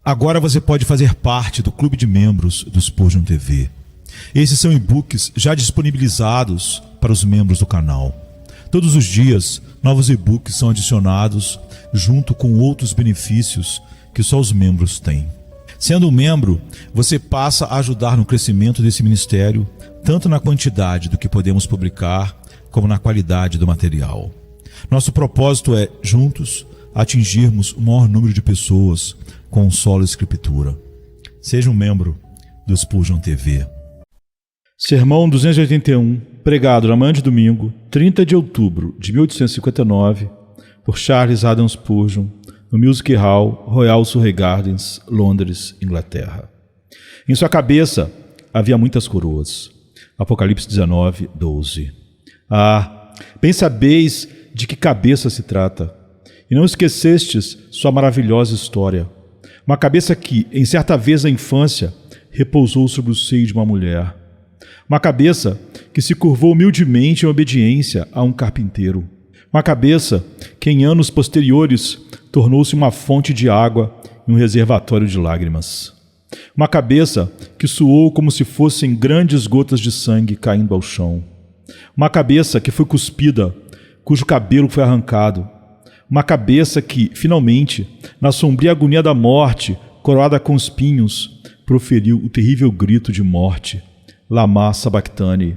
Agora você pode fazer parte do clube de membros do Spurgeon TV. Esses são e-books já disponibilizados para os membros do canal. Todos os dias, novos e-books são adicionados junto com outros benefícios que só os membros têm. Sendo um membro, você passa a ajudar no crescimento desse ministério, tanto na quantidade do que podemos publicar, como na qualidade do material. Nosso propósito é, juntos, atingirmos o maior número de pessoas com solo escritura. Seja um membro do Spurgeon TV. Sermão 281, pregado na manhã de domingo, 30 de outubro de 1859, por Charles Haddon Spurgeon, no Music Hall, Royal Surrey Gardens, Londres, Inglaterra. Em sua cabeça havia muitas coroas. Apocalipse 19, 12. Bem sabeis de que cabeça se trata, e não esquecestes sua maravilhosa história. Uma cabeça que, em certa vez da infância, repousou sobre o seio de uma mulher. Uma cabeça que se curvou humildemente em obediência a um carpinteiro. Uma cabeça que, em anos posteriores, tornou-se uma fonte de água e um reservatório de lágrimas. Uma cabeça que suou como se fossem grandes gotas de sangue caindo ao chão. Uma cabeça que foi cuspida, cujo cabelo foi arrancado. Uma cabeça que, finalmente, na sombria agonia da morte, coroada com espinhos, proferiu o terrível grito de morte, Lama Sabachthani.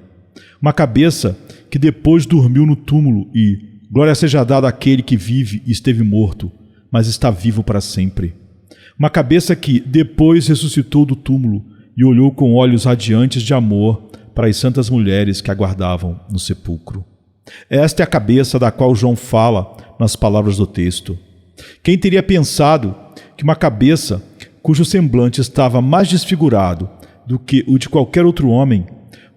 Uma cabeça que depois dormiu no túmulo e, glória seja dada àquele que vive e esteve morto, mas está vivo para sempre. Uma cabeça que depois ressuscitou do túmulo e olhou com olhos radiantes de amor para as santas mulheres que aguardavam no sepulcro. Esta é a cabeça da qual João fala nas palavras do texto. Quem teria pensado que uma cabeça cujo semblante estava mais desfigurado do que o de qualquer outro homem,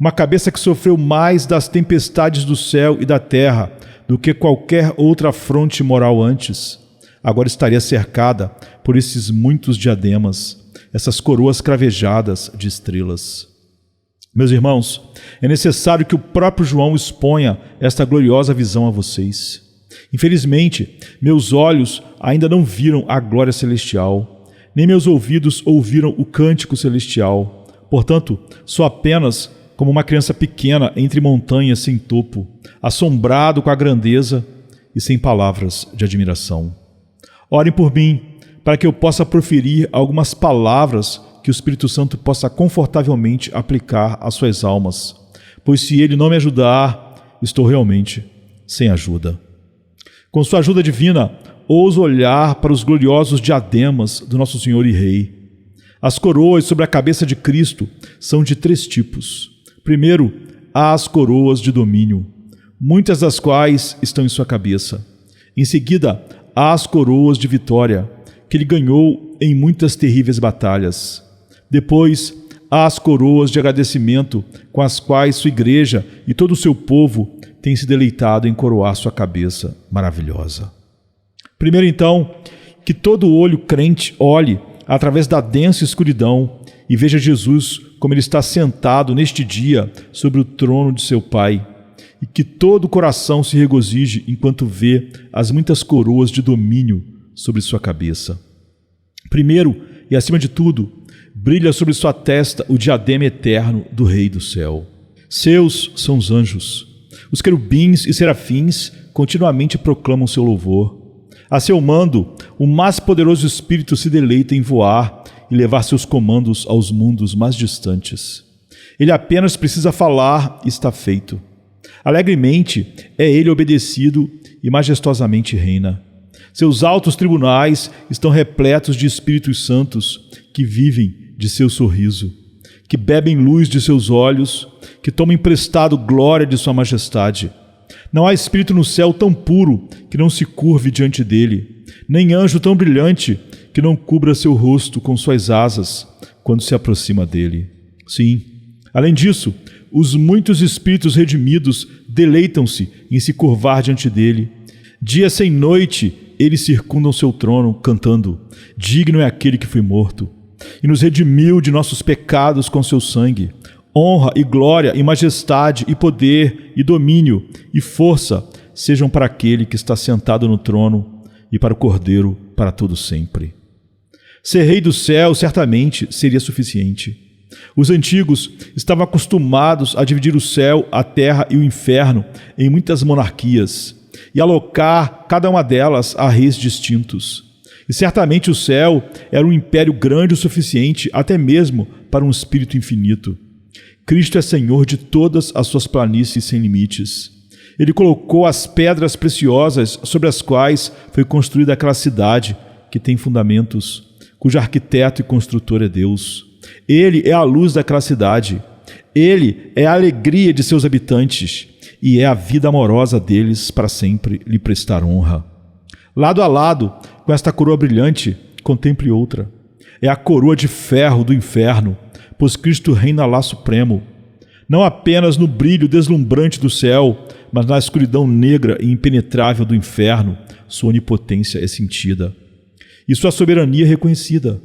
uma cabeça que sofreu mais das tempestades do céu e da terra do que qualquer outra fronte moral antes, agora estaria cercada por esses muitos diademas, essas coroas cravejadas de estrelas. Meus irmãos, é necessário que o próprio João exponha esta gloriosa visão a vocês. Infelizmente, meus olhos ainda não viram a glória celestial, nem meus ouvidos ouviram o cântico celestial. Portanto, sou apenas como uma criança pequena entre montanhas sem topo, assombrado com a grandeza e sem palavras de admiração. Orem por mim, para que eu possa proferir algumas palavras que o Espírito Santo possa confortavelmente aplicar às suas almas, pois se ele não me ajudar, estou realmente sem ajuda. Com sua ajuda divina, ouso olhar para os gloriosos diademas do nosso Senhor e Rei. As coroas sobre a cabeça de Cristo são de 3 tipos. Primeiro, há as coroas de domínio, muitas das quais estão em sua cabeça. Em seguida, há as coroas de vitória, que ele ganhou em muitas terríveis batalhas. Depois, há as coroas de agradecimento, com as quais sua igreja e todo o seu povo têm se deleitado em coroar sua cabeça maravilhosa. Primeiro, então, que todo olho crente olhe através da densa escuridão e veja Jesus como ele está sentado neste dia sobre o trono de seu Pai, e que todo o coração se regozije enquanto vê as muitas coroas de domínio sobre sua cabeça. Primeiro, e acima de tudo, brilha sobre sua testa o diadema eterno do Rei do céu. Seus são os anjos. Os querubins e serafins continuamente proclamam seu louvor. A seu mando, o mais poderoso Espírito se deleita em voar e levar seus comandos aos mundos mais distantes. Ele apenas precisa falar e está feito. Alegremente é ele obedecido e majestosamente reina. Seus altos tribunais estão repletos de espíritos santos que vivem de seu sorriso, que bebem luz de seus olhos, que tomam emprestado glória de sua majestade. Não há espírito no céu tão puro que não se curve diante dele, nem anjo tão brilhante que não cubra seu rosto com suas asas quando se aproxima dele. Sim, além disso, os muitos espíritos redimidos deleitam-se em se curvar diante dele. Dia sem noite, eles circundam seu trono, cantando: digno é aquele que foi morto e nos redimiu de nossos pecados com seu sangue. Honra e glória e majestade e poder e domínio e força sejam para aquele que está sentado no trono e para o Cordeiro para todo sempre. Ser rei do céu certamente seria suficiente. Os antigos estavam acostumados a dividir o céu, a terra e o inferno em muitas monarquias e alocar cada uma delas a reis distintos. E certamente o céu era um império grande o suficiente até mesmo para um espírito infinito. Cristo é Senhor de todas as suas planícies sem limites. Ele colocou as pedras preciosas sobre as quais foi construída aquela cidade que tem fundamentos, cujo arquiteto e construtor é Deus. Ele é a luz daquela cidade. Ele é a alegria de seus habitantes e é a vida amorosa deles para sempre lhe prestar honra. Lado a lado, com esta coroa brilhante, contemple outra. É a coroa de ferro do inferno, pois Cristo reina lá supremo. Não apenas no brilho deslumbrante do céu, mas na escuridão negra e impenetrável do inferno, sua onipotência é sentida e sua soberania é reconhecida.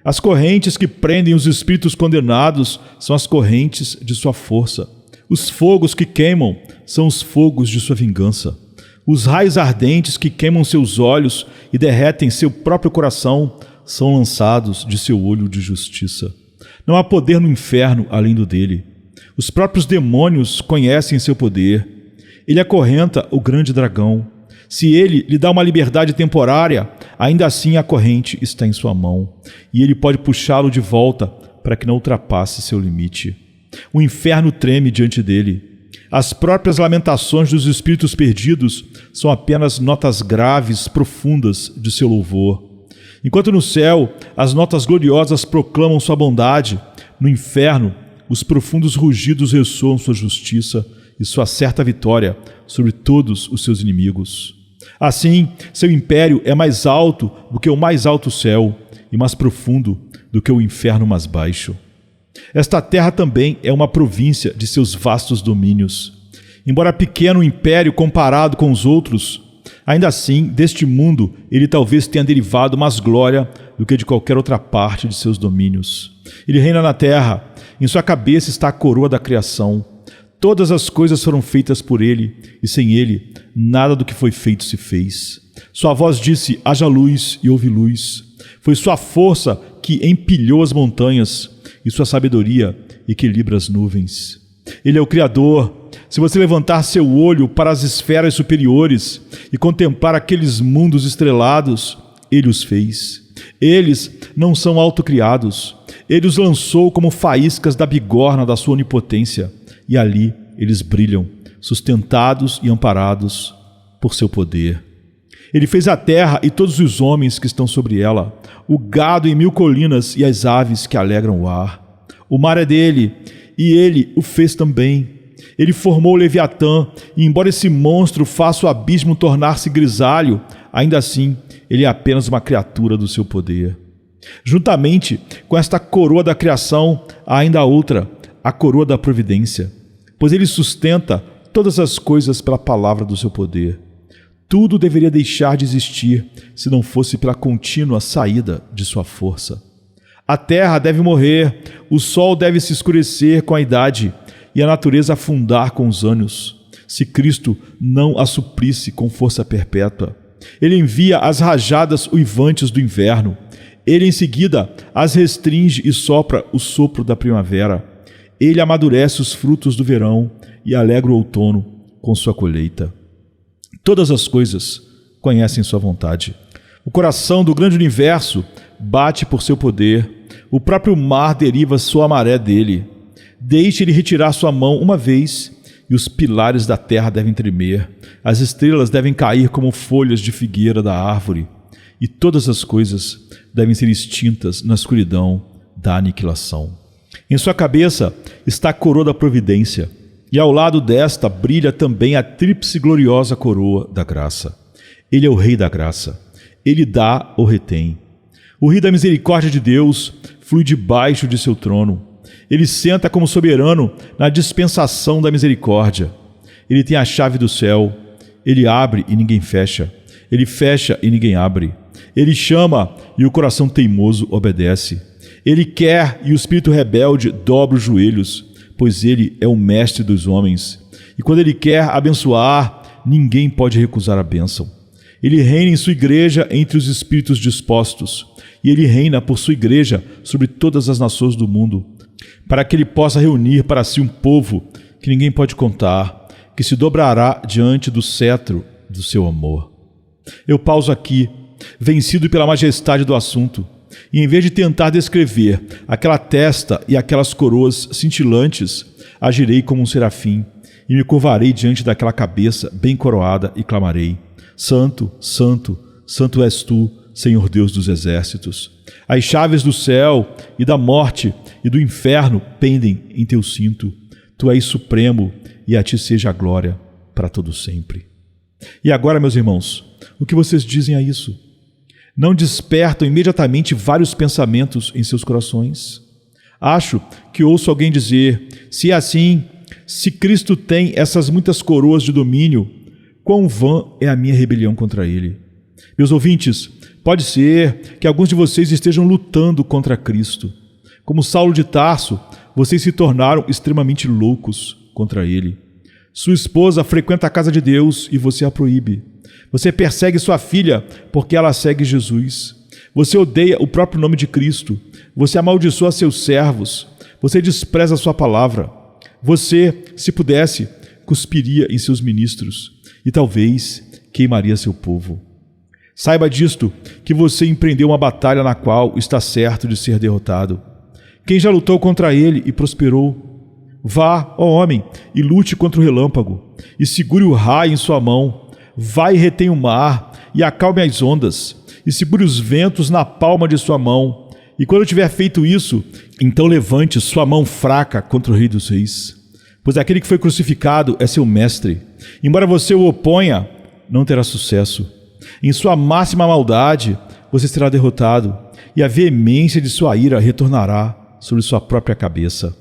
As correntes que prendem os espíritos condenados são as correntes de sua força. Os fogos que queimam são os fogos de sua vingança. Os raios ardentes que queimam seus olhos e derretem seu próprio coração são lançados de seu olho de justiça. Não há poder no inferno além do dele. Os próprios demônios conhecem seu poder. Ele acorrenta o grande dragão. Se ele lhe dá uma liberdade temporária, ainda assim a corrente está em sua mão, e ele pode puxá-lo de volta para que não ultrapasse seu limite. O inferno treme diante dele. As próprias lamentações dos espíritos perdidos são apenas notas graves, profundas de seu louvor. Enquanto no céu as notas gloriosas proclamam sua bondade, no inferno os profundos rugidos ressoam sua justiça e sua certa vitória sobre todos os seus inimigos. Assim, seu império é mais alto do que o mais alto céu e mais profundo do que o inferno mais baixo. Esta terra também é uma província de seus vastos domínios. Embora pequeno o império comparado com os outros, ainda assim, deste mundo, ele talvez tenha derivado mais glória do que de qualquer outra parte de seus domínios. Ele reina na terra, em sua cabeça está a coroa da criação. Todas as coisas foram feitas por ele, e sem ele, nada do que foi feito se fez. Sua voz disse, haja luz, e houve luz. Foi sua força que empilhou as montanhas, e sua sabedoria equilibra as nuvens. Ele é o Criador. Se você levantar seu olho para as esferas superiores e contemplar aqueles mundos estrelados, ele os fez. Eles não são autocriados. Ele os lançou como faíscas da bigorna da sua onipotência, e ali eles brilham, sustentados e amparados por seu poder. Ele fez a terra e todos os homens que estão sobre ela, o gado em 1000 colinas e as aves que alegram o ar. O mar é dele, e ele o fez também. Ele formou o Leviatã, e embora esse monstro faça o abismo tornar-se grisalho, ainda assim ele é apenas uma criatura do seu poder. Juntamente com esta coroa da criação, há ainda outra, a coroa da providência, pois ele sustenta todas as coisas pela palavra do seu poder. Tudo deveria deixar de existir se não fosse pela contínua saída de sua força. A terra deve morrer, o sol deve se escurecer com a idade e a natureza afundar com os anos, se Cristo não a suprisse com força perpétua. Ele envia as rajadas uivantes do inverno. Ele em seguida as restringe e sopra o sopro da primavera. Ele amadurece os frutos do verão e alegra o outono com sua colheita. Todas as coisas conhecem sua vontade. O coração do grande universo bate por seu poder. O próprio mar deriva sua maré dele. Deixe ele retirar sua mão uma vez e os pilares da terra devem tremer. As estrelas devem cair como folhas de figueira da árvore. E todas as coisas devem ser extintas na escuridão da aniquilação. Em sua cabeça está a coroa da providência, e ao lado desta brilha também a tríplice gloriosa coroa da graça. Ele é o Rei da graça. Ele dá ou retém. O Rio da misericórdia de Deus flui debaixo de seu trono. Ele senta como soberano na dispensação da misericórdia. Ele tem a chave do céu. Ele abre e ninguém fecha. Ele fecha e ninguém abre. Ele chama e o coração teimoso obedece. Ele quer e o espírito rebelde dobra os joelhos, pois ele é o mestre dos homens. E quando ele quer abençoar, ninguém pode recusar a bênção. Ele reina em sua igreja entre os espíritos dispostos, e ele reina por sua igreja sobre todas as nações do mundo, para que ele possa reunir para si um povo que ninguém pode contar, que se dobrará diante do cetro do seu amor. Eu pauso aqui, vencido pela majestade do assunto, e em vez de tentar descrever aquela testa e aquelas coroas cintilantes, agirei como um serafim, e me curvarei diante daquela cabeça bem coroada e clamarei: Santo, Santo, Santo és tu, Senhor Deus dos exércitos. As chaves do céu e da morte e do inferno pendem em teu cinto. Tu és supremo e a ti seja a glória para todo sempre. E agora, meus irmãos, o que vocês dizem a isso? Não despertam imediatamente vários pensamentos em seus corações? Acho que ouço alguém dizer: se é assim, se Cristo tem essas muitas coroas de domínio, quão vã é a minha rebelião contra ele? Meus ouvintes, pode ser que alguns de vocês estejam lutando contra Cristo. Como Saulo de Tarso, vocês se tornaram extremamente loucos contra ele. Sua esposa frequenta a casa de Deus e você a proíbe. Você persegue sua filha porque ela segue Jesus. Você odeia o próprio nome de Cristo. Você amaldiçoa seus servos. Você despreza sua palavra. Você, se pudesse, cuspiria em seus ministros e talvez queimaria seu povo. Saiba disto, que você empreendeu uma batalha na qual está certo de ser derrotado. Quem já lutou contra ele e prosperou? Vá, ó homem, e lute contra o relâmpago, e segure o raio em sua mão. Vá e retenha o mar, e acalme as ondas, e segure os ventos na palma de sua mão. E quando tiver feito isso, então levante sua mão fraca contra o Rei dos Reis. Pois aquele que foi crucificado é seu mestre. Embora você o oponha, não terá sucesso. Em sua máxima maldade, você será derrotado, e a veemência de sua ira retornará sobre sua própria cabeça.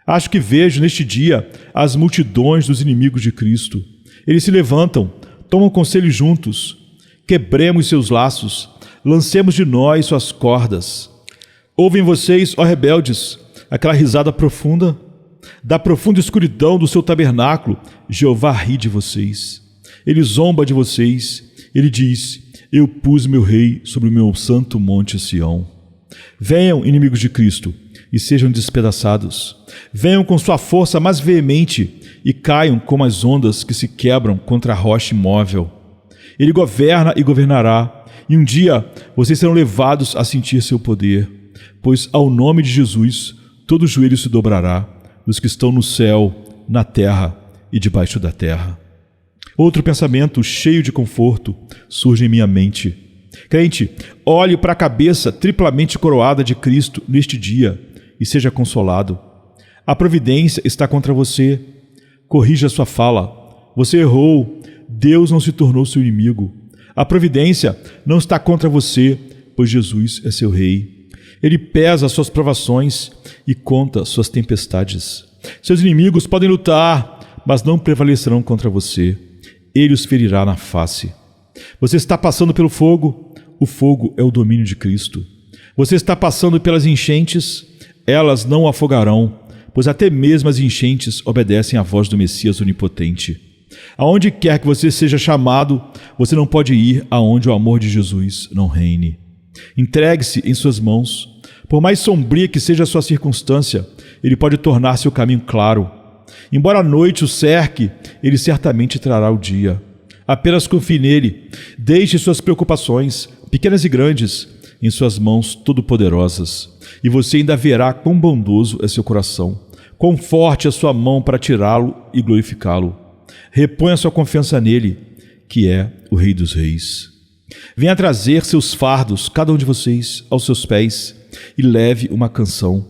Acho que vejo neste dia as multidões dos inimigos de Cristo. Eles se levantam, tomam conselho juntos. Quebremos seus laços, lancemos de nós suas cordas. Ouvem vocês, ó rebeldes, aquela risada profunda? Da profunda escuridão do seu tabernáculo, Jeová ri de vocês. Ele zomba de vocês. Ele diz: eu pus meu rei sobre o meu santo monte Sião. Venham, inimigos de Cristo, e sejam despedaçados. Venham com sua força mais veemente e caiam como as ondas que se quebram contra a rocha imóvel. Ele governa e governará, e um dia vocês serão levados a sentir seu poder, pois ao nome de Jesus todo joelho se dobrará, dos que estão no céu, na terra e debaixo da terra. Outro pensamento cheio de conforto surge em minha mente. Crente, olhe para a cabeça triplamente coroada de Cristo neste dia e seja consolado. A providência está contra você. Corrija sua fala. Você errou. Deus não se tornou seu inimigo. A providência não está contra você, pois Jesus é seu rei. Ele pesa suas provações e conta suas tempestades. Seus inimigos podem lutar, mas não prevalecerão contra você. Ele os ferirá na face. Você está passando pelo fogo. O fogo é o domínio de Cristo. Você está passando pelas enchentes. Elas não o afogarão, pois até mesmo as enchentes obedecem à voz do Messias onipotente. Aonde quer que você seja chamado, você não pode ir aonde o amor de Jesus não reine. Entregue-se em suas mãos. Por mais sombria que seja a sua circunstância, ele pode tornar seu caminho claro. Embora a noite o cerque, ele certamente trará o dia. Apenas confie nele. Deixe suas preocupações, pequenas e grandes, em suas mãos todo-poderosas. E você ainda verá quão bondoso é seu coração, quão forte é sua mão para tirá-lo e glorificá-lo. Reponha sua confiança nele, que é o Rei dos Reis. Venha trazer seus fardos, cada um de vocês, aos seus pés, e leve uma canção.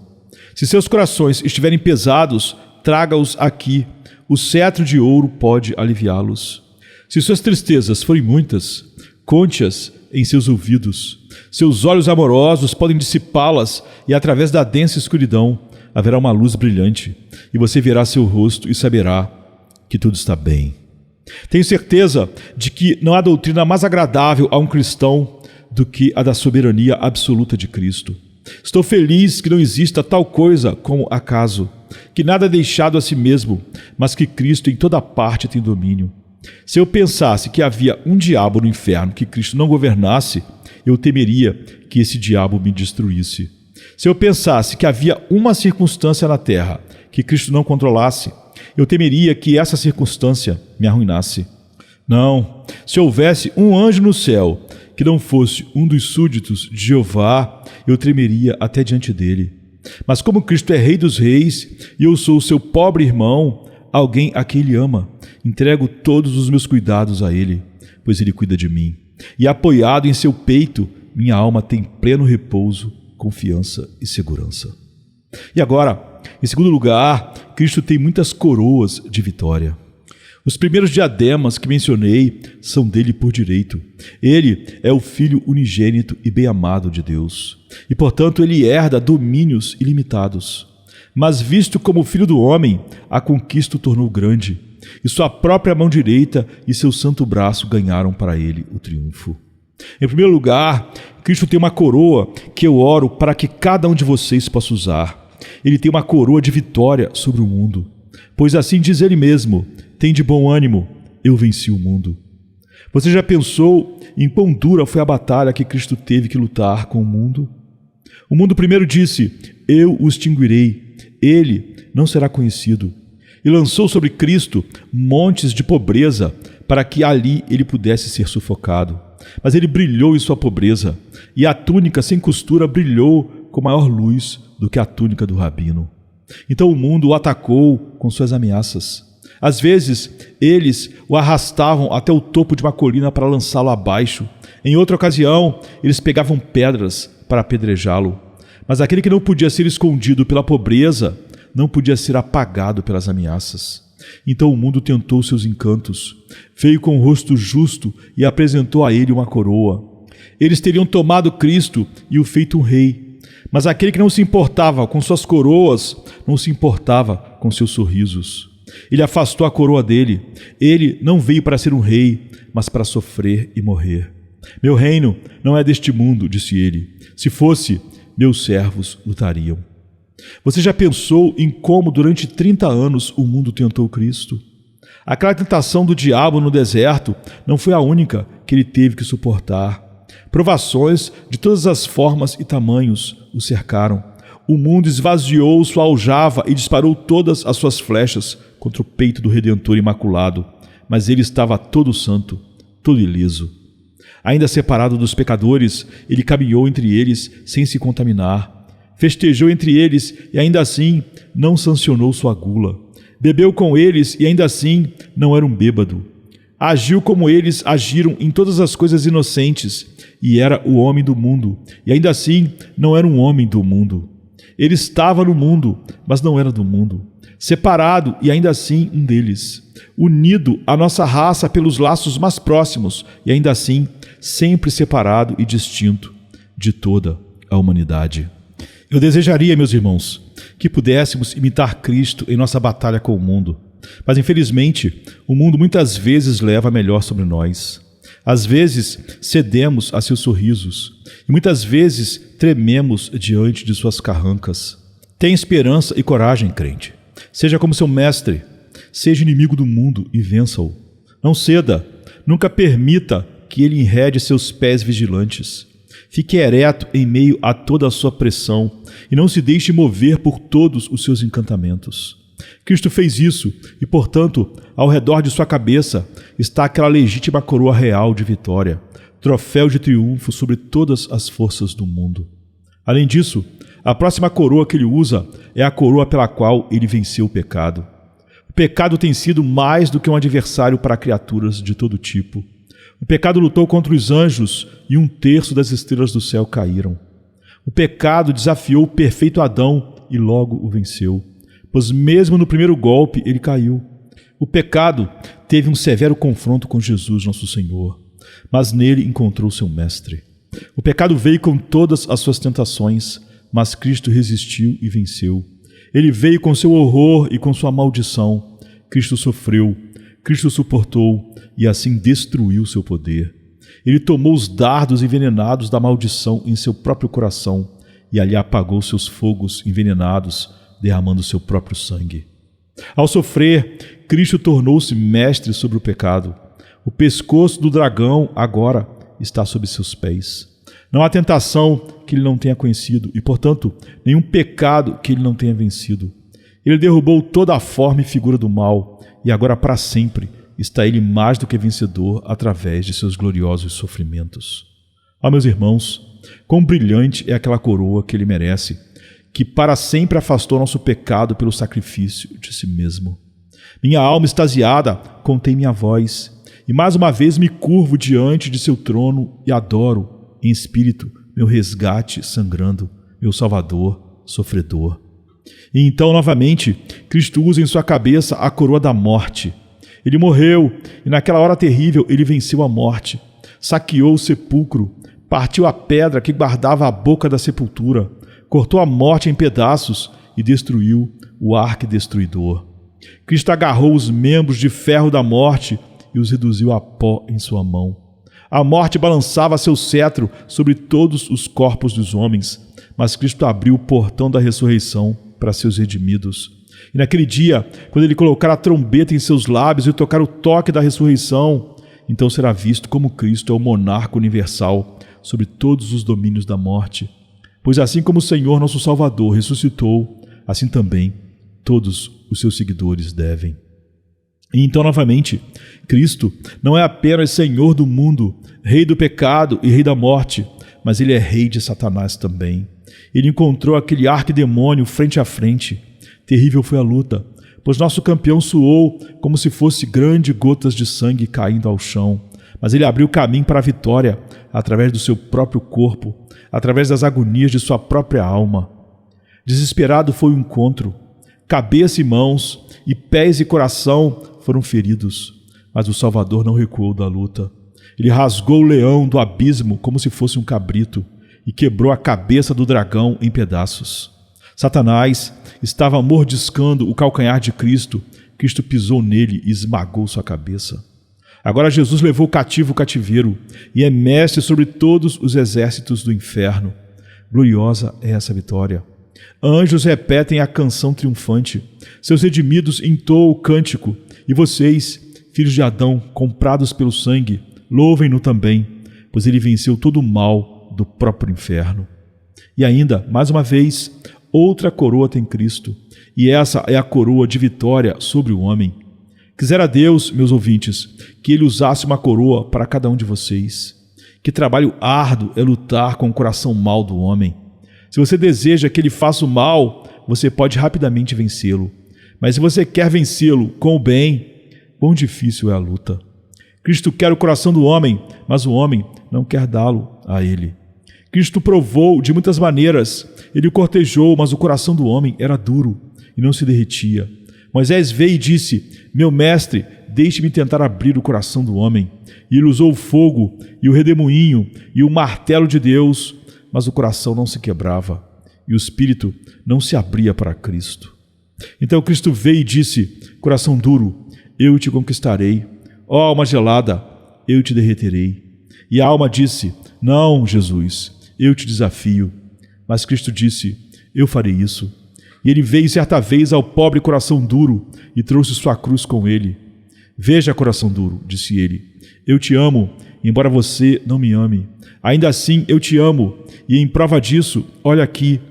Se seus corações estiverem pesados, traga-os aqui. O cetro de ouro pode aliviá-los. Se suas tristezas forem muitas, conte-as em seus ouvidos. Seus olhos amorosos podem dissipá-las, e através da densa escuridão haverá uma luz brilhante, e você verá seu rosto e saberá que tudo está bem. Tenho certeza de que não há doutrina mais agradável a um cristão do que a da soberania absoluta de Cristo. Estou feliz que não exista tal coisa como acaso, que nada é deixado a si mesmo, mas que Cristo em toda parte tem domínio. Se eu pensasse que havia um diabo no inferno que Cristo não governasse, eu temeria que esse diabo me destruísse. Se eu pensasse que havia uma circunstância na terra que Cristo não controlasse, eu temeria que essa circunstância me arruinasse. Não, se houvesse um anjo no céu que não fosse um dos súditos de Jeová, eu tremeria até diante dele. Mas como Cristo é Rei dos Reis e eu sou o seu pobre irmão, alguém a quem ele ama, entrego todos os meus cuidados a ele, pois ele cuida de mim. E apoiado em seu peito, minha alma tem pleno repouso, confiança e segurança. E agora, em segundo lugar, Cristo tem muitas coroas de vitória. Os primeiros diademas que mencionei são dele por direito. Ele é o Filho unigênito e bem-amado de Deus. E, portanto, ele herda domínios ilimitados. Mas, visto como Filho do homem, a conquista o tornou grande. E sua própria mão direita e seu santo braço ganharam para ele o triunfo. Em primeiro lugar, Cristo tem uma coroa que eu oro para que cada um de vocês possa usar. Ele tem uma coroa de vitória sobre o mundo. Pois assim diz ele mesmo: tem de bom ânimo, eu venci o mundo. Você já pensou em quão dura foi a batalha que Cristo teve que lutar com o mundo? O mundo primeiro disse: eu o extinguirei, ele não será conhecido. E lançou sobre Cristo montes de pobreza para que ali ele pudesse ser sufocado. Mas ele brilhou em sua pobreza, e a túnica sem costura brilhou com maior luz do que a túnica do rabino. Então o mundo o atacou com suas ameaças. Às vezes, eles o arrastavam até o topo de uma colina para lançá-lo abaixo. Em outra ocasião, eles pegavam pedras para apedrejá-lo. Mas aquele que não podia ser escondido pela pobreza, não podia ser apagado pelas ameaças. Então o mundo tentou seus encantos. Veio com o rosto justo e apresentou a ele uma coroa. Eles teriam tomado Cristo e o feito um rei. Mas aquele que não se importava com suas coroas, não se importava com seus sorrisos. Ele afastou a coroa dele. Ele não veio para ser um rei, mas para sofrer e morrer. Meu reino não é deste mundo, disse ele. Se fosse, meus servos lutariam. Você já pensou em como durante 30 anos o mundo tentou Cristo? Aquela tentação do diabo no deserto não foi a única que ele teve que suportar. Provações de todas as formas e tamanhos o cercaram. O mundo esvaziou sua aljava e disparou todas as suas flechas contra o peito do Redentor imaculado, mas ele estava todo santo, todo ileso. Ainda separado dos pecadores, ele caminhou entre eles sem se contaminar. Festejou entre eles e ainda assim não sancionou sua gula. Bebeu com eles e ainda assim não era um bêbado. Agiu como eles agiram em todas as coisas inocentes e era o homem do mundo, e ainda assim não era um homem do mundo. Ele estava no mundo, mas não era do mundo. Separado e ainda assim um deles. Unido à nossa raça pelos laços mais próximos e ainda assim sempre separado e distinto de toda a humanidade. Eu desejaria, meus irmãos, que pudéssemos imitar Cristo em nossa batalha com o mundo. Mas, infelizmente, o mundo muitas vezes leva a melhor sobre nós. Às vezes, cedemos a seus sorrisos. E muitas vezes, trememos diante de suas carrancas. Tenha esperança e coragem, crente. Seja como seu mestre. Seja inimigo do mundo e vença-o. Não ceda. Nunca permita que ele enrede seus pés vigilantes. Fique ereto em meio a toda a sua pressão e não se deixe mover por todos os seus encantamentos. Cristo fez isso e, portanto, ao redor de sua cabeça está aquela legítima coroa real de vitória, troféu de triunfo sobre todas as forças do mundo. Além disso, a próxima coroa que ele usa é a coroa pela qual ele venceu o pecado. O pecado tem sido mais do que um adversário para criaturas de todo tipo. O pecado lutou contra os anjos e 1/3 das estrelas do céu caíram. O pecado desafiou o perfeito Adão e logo o venceu, pois mesmo no primeiro golpe ele caiu. O pecado teve um severo confronto com Jesus, nosso Senhor, mas nele encontrou seu mestre. O pecado veio com todas as suas tentações, mas Cristo resistiu e venceu. Ele veio com seu horror e com sua maldição. Cristo sofreu, Cristo suportou e assim destruiu seu poder. Ele tomou os dardos envenenados da maldição em seu próprio coração e ali apagou seus fogos envenenados, derramando seu próprio sangue. Ao sofrer, Cristo tornou-se mestre sobre o pecado. O pescoço do dragão agora está sob seus pés. Não há tentação que ele não tenha conhecido e, portanto, nenhum pecado que ele não tenha vencido. Ele derrubou toda a forma e figura do mal e agora para sempre está ele mais do que vencedor através de seus gloriosos sofrimentos. Meus irmãos, quão brilhante é aquela coroa que ele merece, que para sempre afastou nosso pecado pelo sacrifício de si mesmo. Minha alma extasiada contém minha voz, e mais uma vez me curvo diante de seu trono e adoro, em espírito, meu resgate sangrando, meu Salvador sofredor. E então, novamente, Cristo usa em sua cabeça a coroa da morte. Ele morreu, e naquela hora terrível ele venceu a morte, saqueou o sepulcro, partiu a pedra que guardava a boca da sepultura, cortou a morte em pedaços e destruiu o arquidestruidor. Cristo agarrou os membros de ferro da morte e os reduziu a pó em sua mão. A morte balançava seu cetro sobre todos os corpos dos homens, mas Cristo abriu o portão da ressurreição para seus redimidos. E naquele dia, quando ele colocar a trombeta em seus lábios e tocar o toque da ressurreição, então será visto como Cristo é o monarca universal sobre todos os domínios da morte. Pois assim como o Senhor nosso Salvador ressuscitou, assim também todos os seus seguidores devem. E então, novamente, Cristo não é apenas Senhor do mundo, Rei do pecado e Rei da morte, mas Ele é Rei de Satanás também. Ele encontrou aquele arquidemônio frente a frente. Terrível foi a luta, pois nosso campeão suou como se fosse grandes gotas de sangue caindo ao chão. Mas ele abriu caminho para a vitória através do seu próprio corpo, através das agonias de sua própria alma. Desesperado foi o encontro. Cabeça e mãos, e pés e coração foram feridos, mas o Salvador não recuou da luta. Ele rasgou o leão do abismo como se fosse um cabrito e quebrou a cabeça do dragão em pedaços. Satanás estava mordiscando o calcanhar de Cristo. Cristo pisou nele e esmagou sua cabeça. Agora Jesus levou cativo o cativeiro e é mestre sobre todos os exércitos do inferno. Gloriosa é essa vitória. Anjos repetem a canção triunfante. Seus redimidos entoam o cântico. E vocês, filhos de Adão, comprados pelo sangue, louvem-no também, pois ele venceu todo o mal do próprio inferno. E ainda, mais uma vez, outra coroa tem Cristo, e essa é a coroa de vitória sobre o homem. Quisera Deus, meus ouvintes, que Ele usasse uma coroa para cada um de vocês. Que trabalho árduo é lutar com o coração mau do homem. Se você deseja que ele faça o mal, você pode rapidamente vencê-lo. Mas se você quer vencê-lo com o bem, quão difícil é a luta. Cristo quer o coração do homem, mas o homem não quer dá-lo a ele. Cristo provou de muitas maneiras. Ele o cortejou, mas o coração do homem era duro e não se derretia. Moisés veio e disse: meu mestre, deixe-me tentar abrir o coração do homem. E ele usou o fogo e o redemoinho e o martelo de Deus, mas o coração não se quebrava e o espírito não se abria para Cristo. Então Cristo veio e disse: coração duro, eu te conquistarei. Ó alma gelada, eu te derreterei. E a alma disse: não, Jesus, eu te desafio. Mas Cristo disse: eu farei isso. E ele veio certa vez ao pobre coração duro e trouxe sua cruz com ele. Veja, coração duro, disse ele, eu te amo, embora você não me ame. Ainda assim eu te amo, e em prova disso, olha aqui,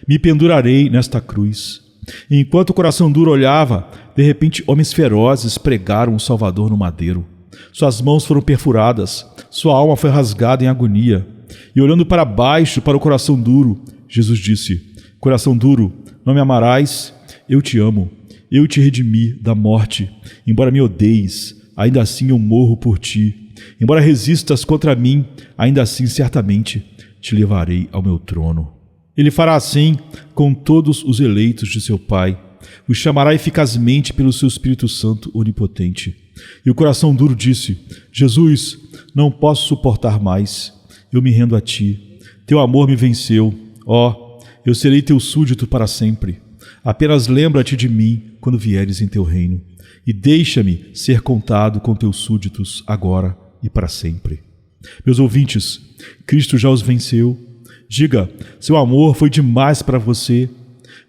me pendurarei nesta cruz. E enquanto o coração duro olhava, de repente homens ferozes pregaram o Salvador no madeiro. Suas mãos foram perfuradas, sua alma foi rasgada em agonia. E olhando para baixo, para o coração duro, Jesus disse: coração duro, não me amarás? Eu te amo, eu te redimi da morte. Embora me odeies, ainda assim eu morro por ti. Embora resistas contra mim, ainda assim certamente te levarei ao meu trono. Ele fará assim com todos os eleitos de seu Pai. Os chamará eficazmente pelo seu Espírito Santo onipotente. E o coração duro disse: Jesus, não posso suportar mais. Eu me rendo a ti. Teu amor me venceu. Ó, eu serei teu súdito para sempre. Apenas lembra-te de mim quando vieres em teu reino. E deixa-me ser contado com teus súditos agora e para sempre. Meus ouvintes, Cristo já os venceu. Diga, seu amor foi demais para você.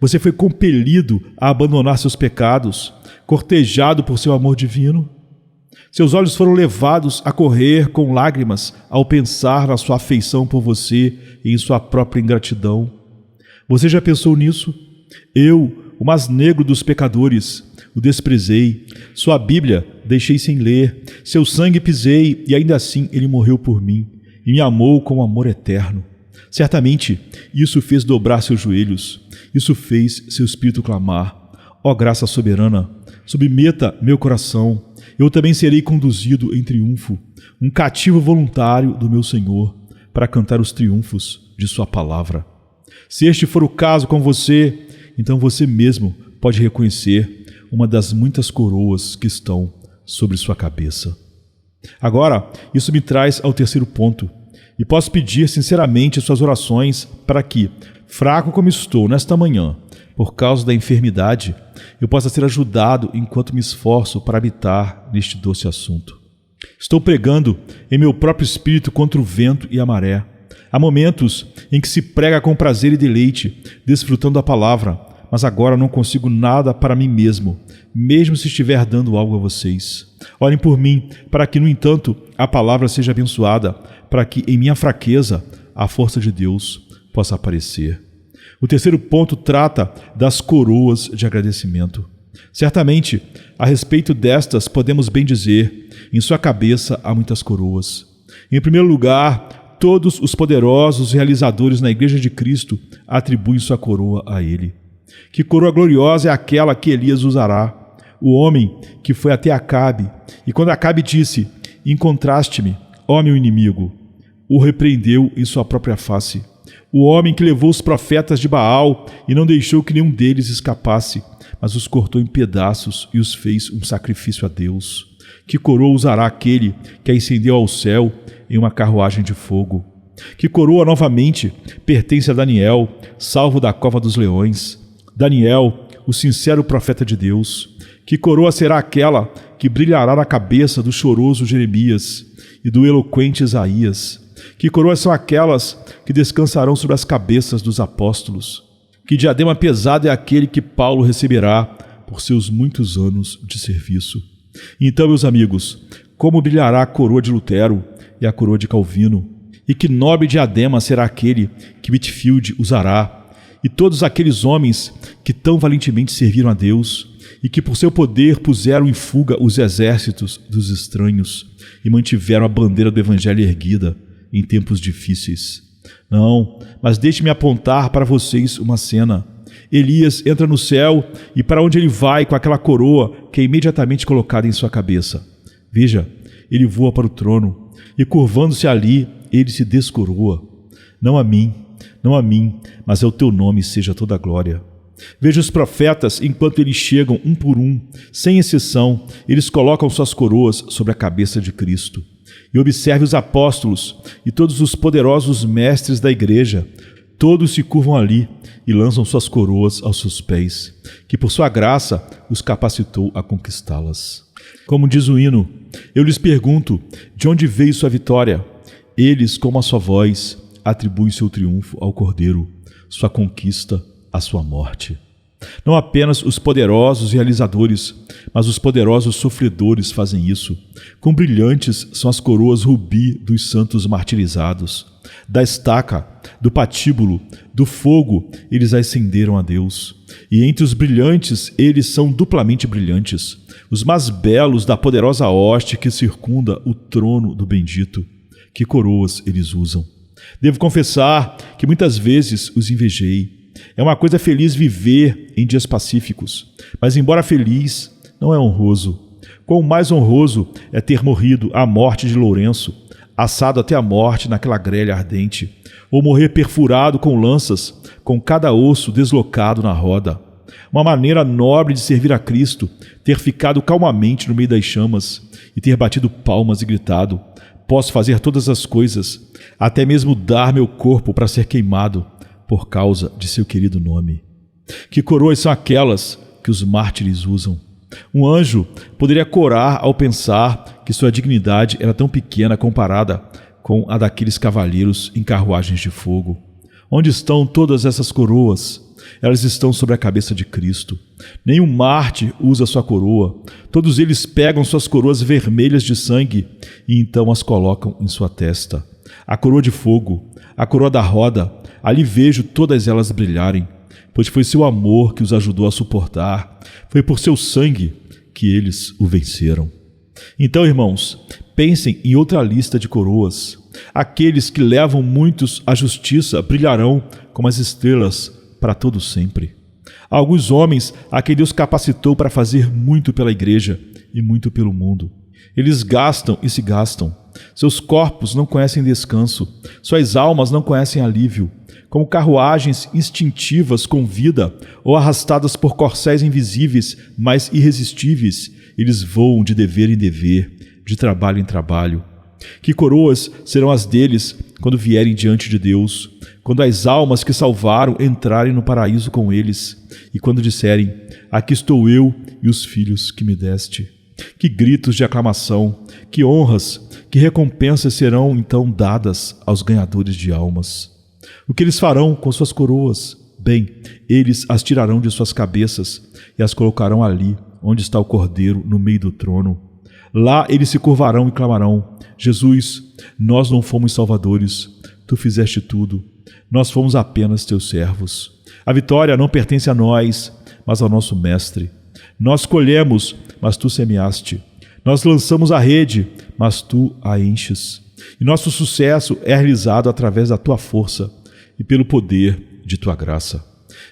Você foi compelido a abandonar seus pecados, cortejado por seu amor divino. Seus olhos foram levados a correr com lágrimas ao pensar na sua afeição por você e em sua própria ingratidão. Você já pensou nisso? Eu, o mais negro dos pecadores, o desprezei. Sua Bíblia deixei sem ler. Seu sangue pisei e ainda assim ele morreu por mim e me amou com amor eterno. Certamente isso fez dobrar seus joelhos. Isso fez seu espírito clamar. Ó graça soberana, submeta meu coração. Eu também serei conduzido em triunfo, um cativo voluntário do meu Senhor, para cantar os triunfos de sua palavra. Se este for o caso com você, então você mesmo pode reconhecer uma das muitas coroas que estão sobre sua cabeça. Agora, isso me traz ao terceiro ponto, e posso pedir sinceramente suas orações para que, fraco como estou nesta manhã, por causa da enfermidade, eu possa ser ajudado enquanto me esforço para habitar neste doce assunto. Estou pregando em meu próprio espírito contra o vento e a maré. Há momentos em que se prega com prazer e deleite, desfrutando a palavra, mas agora não consigo nada para mim mesmo, mesmo se estiver dando algo a vocês. Orem por mim, para que, no entanto, a palavra seja abençoada, para que, em minha fraqueza, a força de Deus possa aparecer. O terceiro ponto trata das coroas de agradecimento. Certamente, a respeito destas, podemos bem dizer, em sua cabeça há muitas coroas. Em primeiro lugar, todos os poderosos realizadores na Igreja de Cristo atribuem sua coroa a ele. Que coroa gloriosa é aquela que Elias usará? O homem que foi até Acabe, e quando Acabe disse, encontraste-me, ó meu inimigo, o repreendeu em sua própria face. O homem que levou os profetas de Baal e não deixou que nenhum deles escapasse, mas os cortou em pedaços e os fez um sacrifício a Deus. Que coroa usará aquele que ascendeu ao céu em uma carruagem de fogo? Que coroa novamente pertence a Daniel, salvo da cova dos leões? Daniel, o sincero profeta de Deus. Que coroa será aquela que brilhará na cabeça do choroso Jeremias e do eloquente Isaías? Que coroas são aquelas que descansarão sobre as cabeças dos apóstolos? Que diadema pesado é aquele que Paulo receberá por seus muitos anos de serviço? Então, meus amigos, como brilhará a coroa de Lutero e a coroa de Calvino? E que nobre diadema será aquele que Whitefield usará? E todos aqueles homens que tão valentemente serviram a Deus e que por seu poder puseram em fuga os exércitos dos estranhos e mantiveram a bandeira do Evangelho erguida em tempos difíceis. Não, mas deixe-me apontar para vocês uma cena. Elias entra no céu e para onde ele vai com aquela coroa que é imediatamente colocada em sua cabeça? Veja, ele voa para o trono e curvando-se ali, ele se descoroa. Não a mim, mas ao teu nome seja toda a glória. Veja os profetas, enquanto eles chegam um por um, sem exceção, eles colocam suas coroas sobre a cabeça de Cristo. E observe os apóstolos e todos os poderosos mestres da igreja, todos se curvam ali e lançam suas coroas aos seus pés, que por sua graça os capacitou a conquistá-las. Como diz o hino, eu lhes pergunto, de onde veio sua vitória? Eles, com a sua voz, atribuem seu triunfo ao Cordeiro, sua conquista à sua morte. Não apenas os poderosos realizadores, mas os poderosos sofredores fazem isso. Quão brilhantes são as coroas rubi dos santos martirizados. Da estaca, do patíbulo, do fogo, eles ascenderam a Deus. E entre os brilhantes, eles são duplamente brilhantes, os mais belos da poderosa hoste que circunda o trono do bendito. Que coroas eles usam! Devo confessar que muitas vezes os invejei. É uma coisa feliz viver em dias pacíficos, mas embora feliz, não é honroso. Quão mais honroso é ter morrido à morte de Lourenço, assado até a morte naquela grelha ardente, ou morrer perfurado com lanças, com cada osso deslocado na roda. Uma maneira nobre de servir a Cristo, ter ficado calmamente no meio das chamas e ter batido palmas e gritado: posso fazer todas as coisas, até mesmo dar meu corpo para ser queimado, por causa de seu querido nome. Que coroas são aquelas que os mártires usam? Um anjo poderia corar ao pensar que sua dignidade era tão pequena comparada com a daqueles cavaleiros em carruagens de fogo. Onde estão todas essas coroas? elas estão sobre a cabeça de Cristo. Nenhum mártir usa sua coroa. Todos eles pegam suas coroas vermelhas de sangue e então as colocam em sua testa. A coroa de fogo, a coroa da roda, ali vejo todas elas brilharem, pois foi seu amor que os ajudou a suportar, foi por seu sangue que eles o venceram. Então, irmãos, pensem em outra lista de coroas. Aqueles que levam muitos à justiça brilharão como as estrelas para todo sempre. Há alguns homens a quem Deus capacitou para fazer muito pela igreja e muito pelo mundo. Eles gastam e se gastam. Seus corpos não conhecem descanso, suas almas não conhecem alívio. Como carruagens instintivas com vida ou arrastadas por corcéis invisíveis, mas irresistíveis, eles voam de dever em dever, de trabalho em trabalho. Que coroas serão as deles quando vierem diante de Deus, quando as almas que salvaram entrarem no paraíso com eles, e quando disserem: aqui estou eu e os filhos que me deste. Que gritos de aclamação, que honras, que recompensas serão então dadas aos ganhadores de almas. O que eles farão com suas coroas? Bem, eles as tirarão de suas cabeças e as colocarão ali, onde está o Cordeiro, no meio do trono. Lá eles se curvarão e clamarão: Jesus, nós não fomos salvadores, tu fizeste tudo, nós fomos apenas teus servos. A vitória não pertence a nós, mas ao nosso Mestre. Nós colhemos, mas tu semeaste. Nós lançamos a rede, mas tu a enches. E nosso sucesso é realizado através da tua força e pelo poder de tua graça.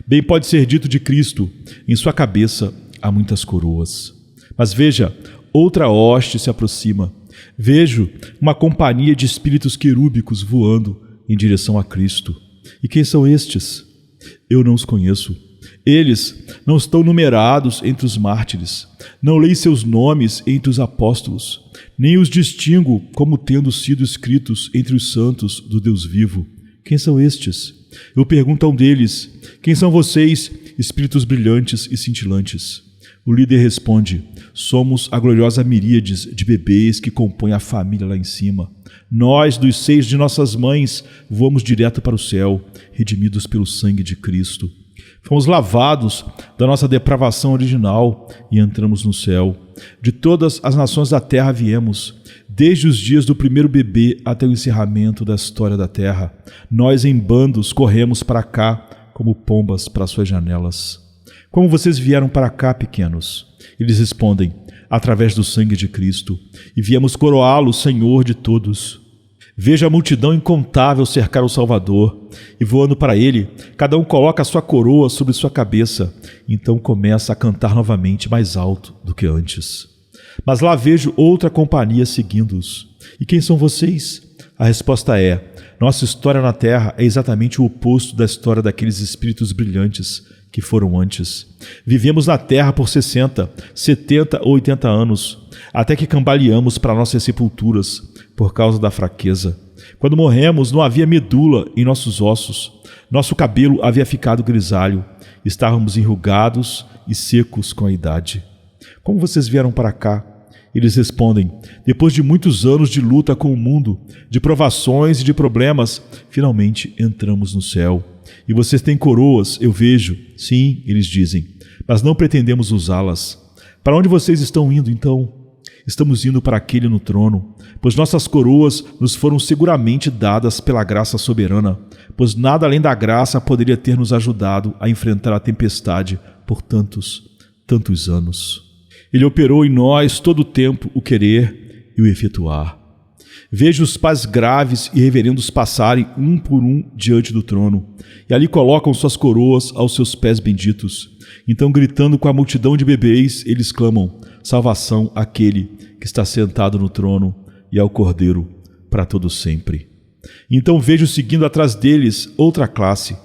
Bem pode ser dito de Cristo: em sua cabeça há muitas coroas. Mas veja, outra hoste se aproxima. Vejo uma companhia de espíritos querúbicos voando em direção a Cristo. E quem são estes? Eu não os conheço. Eles não estão numerados entre os mártires. Não leio seus nomes entre os apóstolos. Nem os distingo como tendo sido escritos entre os santos do Deus vivo. Quem são estes? Eu pergunto a um deles: quem são vocês, espíritos brilhantes e cintilantes? O líder responde: somos a gloriosa miríades de bebês que compõem a família lá em cima. Nós, dos seios de nossas mães, voamos direto para o céu, redimidos pelo sangue de Cristo. Fomos lavados da nossa depravação original e entramos no céu. De todas as nações da terra viemos, desde os dias do primeiro bebê até o encerramento da história da terra. Nós em bandos corremos para cá como pombas para suas janelas. Como vocês vieram para cá, pequenos? Eles respondem: através do sangue de Cristo, e viemos coroá-lo, Senhor de todos. Veja a multidão incontável cercar o Salvador, e voando para ele, cada um coloca a sua coroa sobre sua cabeça, então começa a cantar novamente mais alto do que antes. Mas lá vejo outra companhia seguindo-os. E quem são vocês? A resposta é: nossa história na terra é exatamente o oposto da história daqueles espíritos brilhantes que foram antes. Vivemos na terra por 60, 70 ou 80 anos, até que cambaleamos para nossas sepulturas por causa da fraqueza. Quando morremos, não havia medula em nossos ossos. Nosso cabelo havia ficado grisalho. Estávamos enrugados e secos com a idade. Como vocês vieram para cá? Eles respondem: depois de muitos anos de luta com o mundo, de provações e de problemas, finalmente entramos no céu. E vocês têm coroas, eu vejo. Sim, eles dizem, mas não pretendemos usá-las. Para onde vocês estão indo, então? Estamos indo para aquele no trono, pois nossas coroas nos foram seguramente dadas pela graça soberana, pois nada além da graça poderia ter nos ajudado a enfrentar a tempestade por tantos anos. Ele operou em nós todo o tempo o querer e o efetuar. Vejo os pais graves e reverendos passarem um por um diante do trono, e ali colocam suas coroas aos seus pés benditos. Então, gritando com a multidão de bebês, eles clamam: salvação àquele que está sentado no trono e ao Cordeiro para todo sempre. Então vejo seguindo atrás deles outra classe.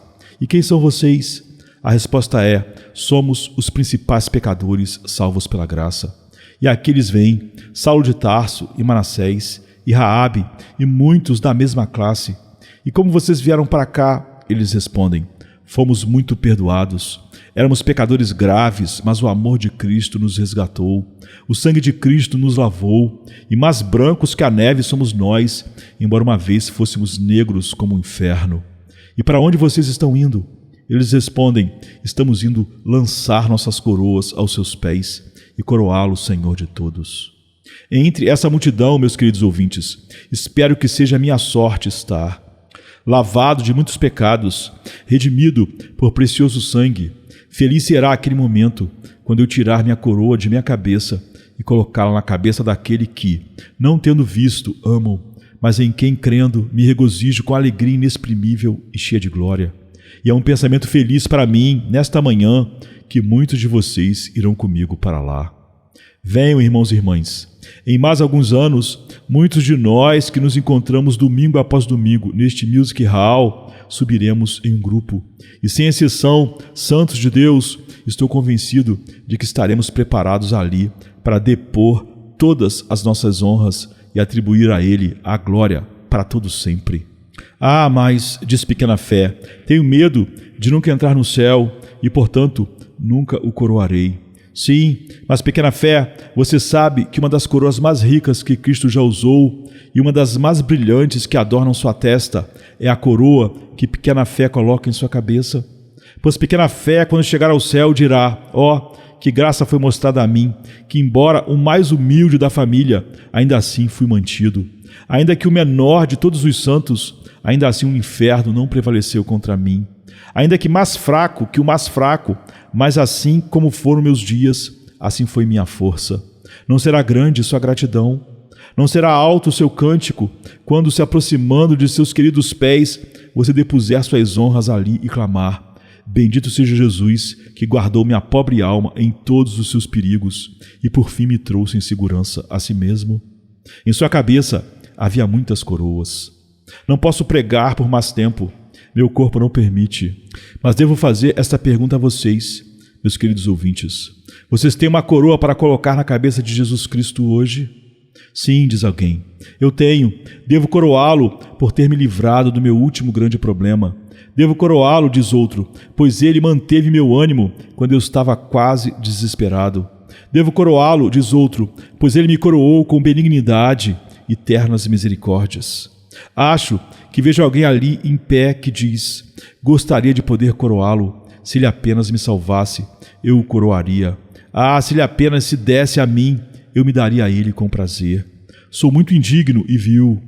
E quem são vocês? A resposta é: somos os principais pecadores salvos pela graça. E aqui eles vêm, Saulo de Tarso e Manassés e Raabe e muitos da mesma classe. E como vocês vieram para cá? Eles respondem: fomos muito perdoados. Éramos pecadores graves, mas o amor de Cristo nos resgatou. O sangue de Cristo nos lavou, e mais brancos que a neve somos nós, embora uma vez fôssemos negros como o inferno. E para onde vocês estão indo? Eles respondem: estamos indo lançar nossas coroas aos seus pés e coroá-lo, Senhor de todos. Entre essa multidão, meus queridos ouvintes, espero que seja a minha sorte estar, lavado de muitos pecados, redimido por precioso sangue. Feliz será aquele momento quando eu tirar minha coroa de minha cabeça e colocá-la na cabeça daquele que, não tendo visto, amo, mas em quem crendo me regozijo com alegria inexprimível e cheia de glória. E é um pensamento feliz para mim, nesta manhã, que muitos de vocês irão comigo para lá. Venham, irmãos e irmãs. Em mais alguns anos, muitos de nós que nos encontramos domingo após domingo neste Music Hall, subiremos em um grupo. E sem exceção, santos de Deus, estou convencido de que estaremos preparados ali para depor todas as nossas honras e atribuir a Ele a glória para todo sempre. Ah, mas, diz Pequena Fé, tenho medo de nunca entrar no céu e, portanto, nunca o coroarei. Sim, mas Pequena Fé, você sabe que uma das coroas mais ricas que Cristo já usou e uma das mais brilhantes que adornam sua testa é a coroa que Pequena Fé coloca em sua cabeça? Pois Pequena Fé, quando chegar ao céu, dirá: ó, que graça foi mostrada a mim, que embora o mais humilde da família, ainda assim fui mantido. Ainda que o menor de todos os santos, ainda assim o inferno não prevaleceu contra mim. Ainda que mais fraco que o mais fraco, mas assim como foram meus dias, assim foi minha força. Não será grande sua gratidão? Não será alto o seu cântico, quando, se aproximando de seus queridos pés, você depuser suas honras ali e clamar: bendito seja Jesus, que guardou minha pobre alma em todos os seus perigos e por fim me trouxe em segurança a si mesmo? Em sua cabeça havia muitas coroas. Não posso pregar por mais tempo, meu corpo não permite, mas devo fazer esta pergunta a vocês, meus queridos ouvintes. Vocês têm uma coroa para colocar na cabeça de Jesus Cristo hoje? Sim, diz alguém, eu tenho. Devo coroá-lo por ter me livrado do meu último grande problema. Devo coroá-lo, diz outro, pois ele manteve meu ânimo quando eu estava quase desesperado. Devo coroá-lo, diz outro, pois ele me coroou com benignidade e ternas misericórdias. Acho que vejo alguém ali em pé que diz: gostaria de poder coroá-lo. Se ele apenas me salvasse, eu o coroaria. Ah, se ele apenas se desse a mim, eu me daria a ele com prazer. Sou muito indigno e vil.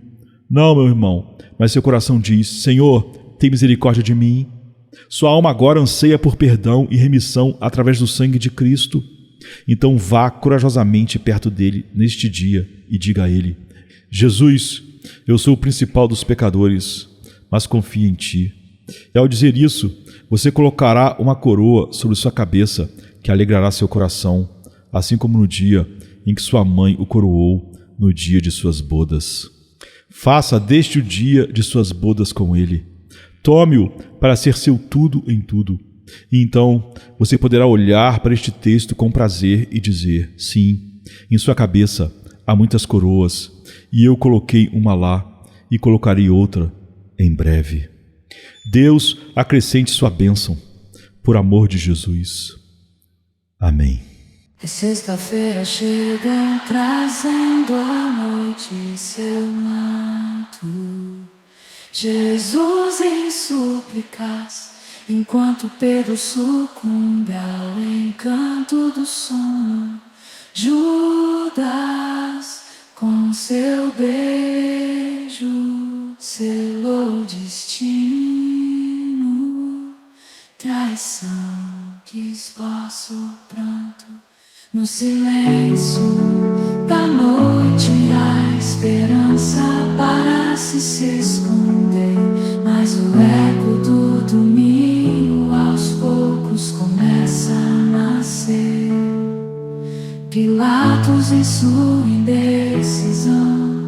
Não, meu irmão, mas seu coração diz: Senhor, tem misericórdia de mim. Sua alma agora anseia por perdão e remissão através do sangue de Cristo. Então vá corajosamente perto dele neste dia e diga a ele: Jesus, eu sou o principal dos pecadores, mas confio em ti. E ao dizer isso, você colocará uma coroa sobre sua cabeça que alegrará seu coração, assim como no dia em que sua mãe o coroou no dia de suas bodas. Faça deste o dia de suas bodas com ele. Tome-o para ser seu tudo em tudo. E então você poderá olhar para este texto com prazer e dizer: sim, em sua cabeça há muitas coroas, e eu coloquei uma lá e colocarei outra em breve. Deus acrescente sua bênção, por amor de Jesus. Amém. E sexta-feira chega trazendo a noite seu manto. Jesus em súplicas, enquanto Pedro sucumbe ao encanto do sono. Judas, com seu beijo, selou o destino. Traição que esboça o pranto. No silêncio da noite, a esperança parece se esconder, mas o eco do domingo aos poucos começa a nascer. Pilatos em sua indecisão,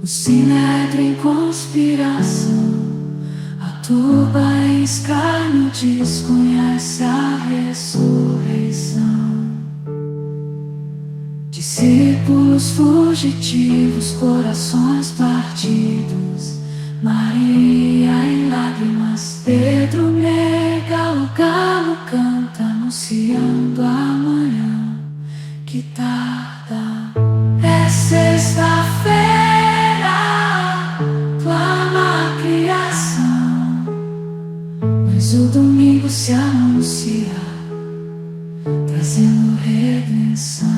o sinédrio em conspiração, a turba em escárnio desconhece a ressurreição. Discípulos fugitivos, corações partidos, Maria em lágrimas, Pedro nega, o galo canta anunciando amanhã que tarda. É sexta-feira, clama a criação, mas o domingo anuncia, trazendo redenção.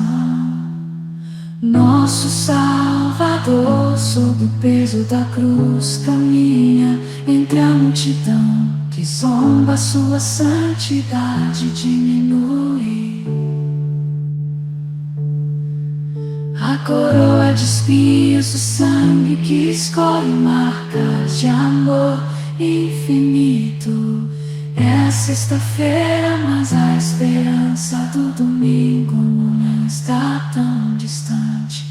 Nosso Salvador, sob o peso da cruz, caminha entre a multidão que zomba, sua santidade diminui. A coroa de espinhos, o sangue que escolhe marcas de amor infinito. É a sexta-feira, mas a esperança do domingo não está tão distante.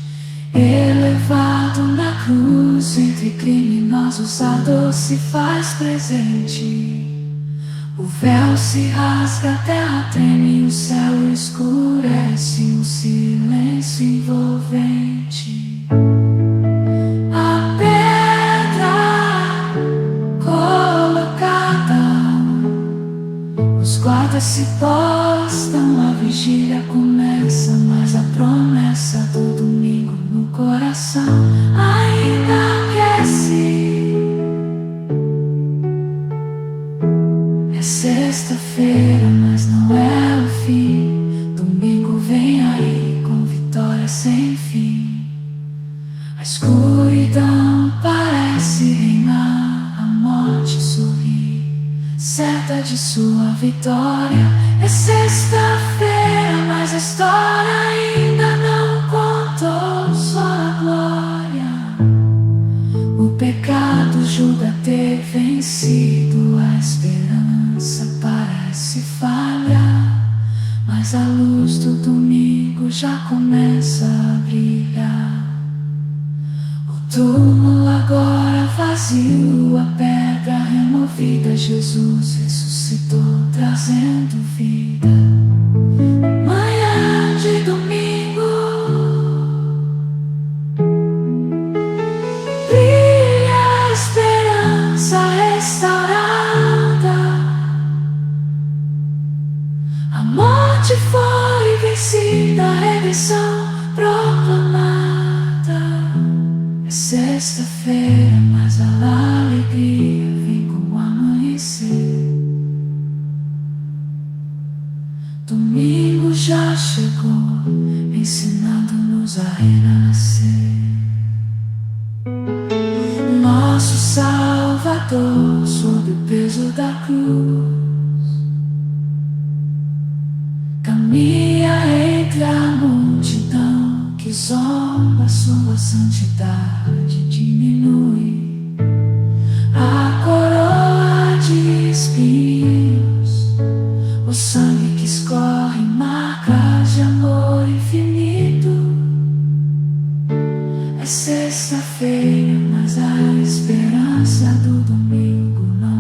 Elevado na cruz, entre criminosos, a dor se faz presente. O véu se rasga, a terra treme, o céu escurece, um silêncio envolvente. A pedra colocada, os guardas se postam, a vigília começa, mas a promessa do domingo no coração ainda aquece. É sexta-feira, mas não é o fim. Domingo vem aí com vitória sem fim. A escuridão parece reinar, a morte sorri, certa de sua vitória. É sexta-feira, mas a história ainda não contou sua glória. O pecado julga ter vencido, a esperança parece falhar, mas a luz do domingo já começa a brilhar. O túmulo agora vazio, a pedra removida, Jesus ressuscitou, trazendo vida. Manhã de domingo, brilha a esperança restaurada. A morte foi vencida, a redenção proclamada. É sexta-feira, mas a alegria vem com o amanhecer. Domingo já chegou, ensinando-nos a renascer. Nosso Salvador, sob o peso da cruz, caminha entre a multidão que zomba, sua santidade diminui.